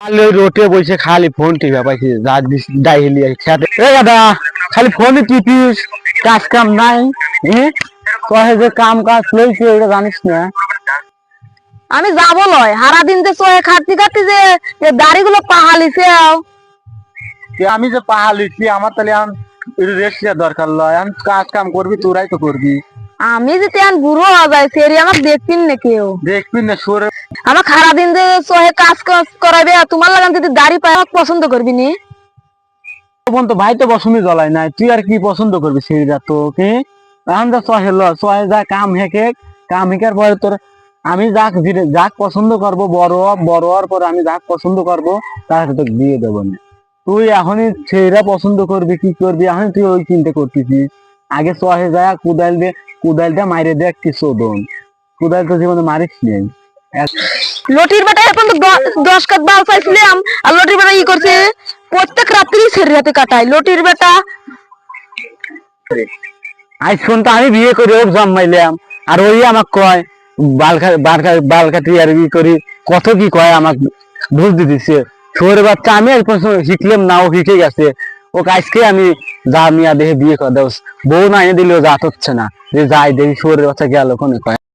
খালি ওই রোটে বসে খালি ফোন টিপা পাইছি ডাইলি খেতে দাদা খালি ফোনে টিপিস কাজ কাম নাই কহে যে কাম কাজ লইছে এটা জানিস না। আমি যাবো লয় হারা দিন যে সোয়ে খাটতি খাটতি যে দাড়িগুলো পাহালিছে। আমি যে পাহা লইছি আমার তাহলে রেস্ট দরকার লয়, আমি কাজ কাম করবি তোরাই তো করবি। আমি যে তেন বুড়ো হয়ে যায় সেরি আমার দেখবিন না কেউ, দেখবি না সরে আমার খারা দিন যে সোহে কাজ কাজ করাবে তোমার লাগান যদি দাড়ি পায় আমাকে পছন্দ করবি নি। তো ভাই তো পছন্দ জ্বলাই নাই, তুই আর কি পছন্দ করবি সেইটা তো কি এখন যা সহে সহে যা কাম হেঁকে কাম হেঁকার পরে তোর আমি যাক পছন্দ করবো বড় হওয়ার পর আমি যাক পছন্দ করবো তার সাথে তোকে দিয়ে দেবো না। তুই এখনই সেইটা পছন্দ করবি কি করবি এখন তুই ওই চিন্তা করতেছিস। আগে সহে যায় কুদালটা মাইরে দেখ কি শোধন, কুদাল তো জীবনে মারিস নেই। লটির বেটা এখন তো 10 কাত বাল চাইছিলাম আর লটির বেটা ই করছে প্রত্যেক রাত্রি ছেড়ে রাতে কাটায় লটির বেটা। আজ ফোন তো আমি বিয়ে করে ওর জন্মাইলাম আর ওই আমাকে কয় বাল কাটি আর ই করি কত কি কয় আমাকে ভুল দিতেছে শহরের বাচ্চা। আমি আর শিখলাম না, ও শিখে গেছে। ও আজকে আমি যা মিয়া দেখে বিয়ে করে দেব বউ না এনে দিলেও জাত হচ্ছে না যে যাই দেখি শহরের বাচ্চা গেল ওখানে কয়।